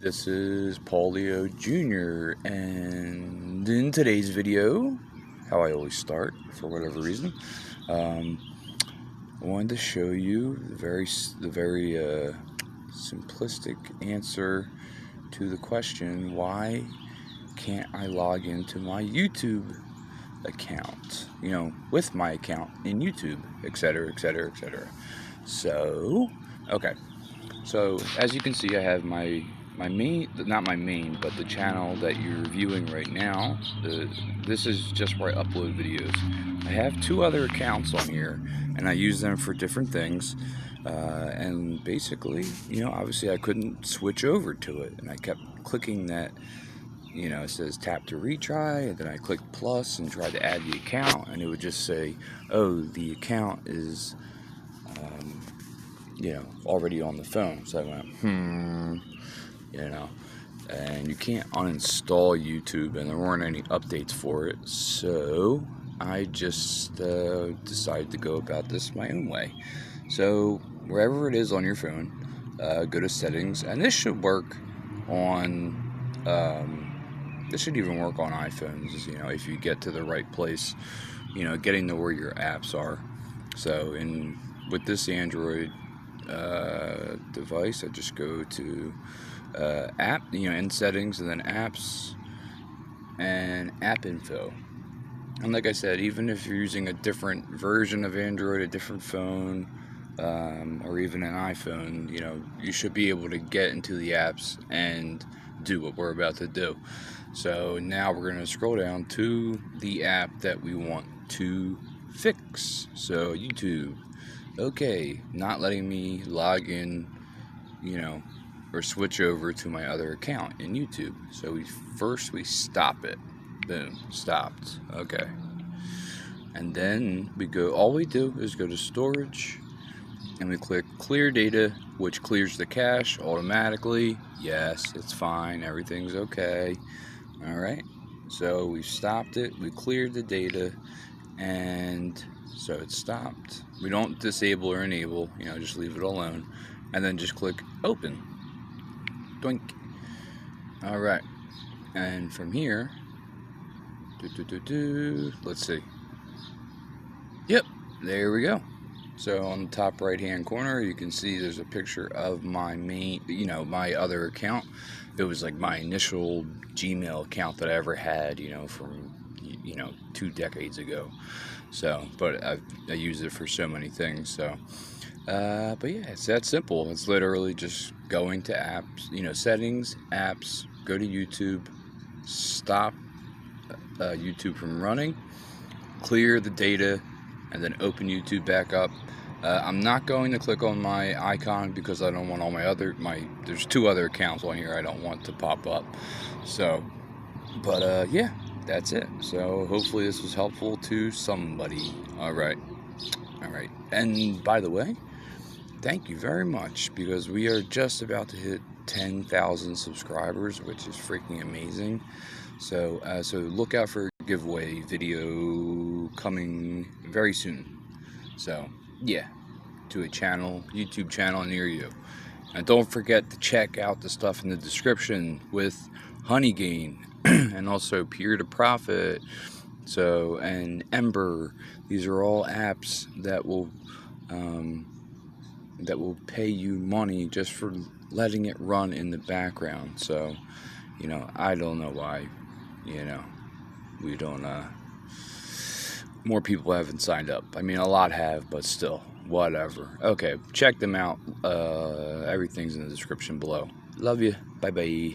This is Paulio Jr. and in today's video, how I always start for whatever reason, I wanted to show you the very simplistic answer to the question, why can't I log into my YouTube account, with my account in YouTube, etc, etc, etc. So, okay, so as you can see, I have my main, not my main, but the channel that you're viewing right now. This is just where I upload videos. I have two other accounts on here, and I use them for different things. And basically, obviously I couldn't switch over to it, and I kept clicking that, it says tap to retry, and then I clicked plus and tried to add the account, and it would just say, oh, the account is, already on the phone. So I went, and you can't uninstall YouTube, and there weren't any updates for it, so I just decided to go about this my own way. So wherever it is on your phone, go to settings, and this should work on this should even work on iPhones, if you get to the right place, getting to where your apps are. So with this Android device, I just go to app, in settings, and then apps and app info. And like I said, even if you're using a different version of Android, a different phone, or even an iPhone, you should be able to get into the apps and do what we're about to do. So now we're going to scroll down to the app that we want to fix. So YouTube. Okay, not letting me log in, or switch over to my other account in YouTube. So we stop it. Boom, stopped. Okay. And then all we do is go to storage, and we click clear data, which clears the cache automatically. Yes, it's fine, everything's okay. Alright, so we stopped it, we cleared the data, and so it stopped. We don't disable or enable, just leave it alone, and then just click open. Doink. Alright, and from here, let's see. Yep, there we go. So on the top right hand corner, you can see there's a picture of my main, my other account. It was like my initial Gmail account that I ever had, from 2 decades ago. So, but I use it for so many things. So, but yeah, it's that simple. It's literally just going to apps, settings, apps, go to YouTube, stop YouTube from running, clear the data, and then open YouTube back up. I'm not going to click on my icon because I don't want all there's 2 other accounts on here I don't want to pop up. So, but yeah, that's it. So hopefully this was helpful to somebody. Alright. And by the way, thank you very much, because we are just about to hit 10,000 subscribers, which is freaking amazing. So, so look out for a giveaway video coming very soon. So, yeah, to a YouTube channel near you. And don't forget to check out the stuff in the description with Honeygain and also Peer to Profit. So, and Ember. These are all apps that will pay you money just for letting it run in the background. So, I don't know why, we don't, more people haven't signed up. I mean, a lot have, but still, whatever. Okay, check them out. Everything's in the description below. Love you. Bye-bye.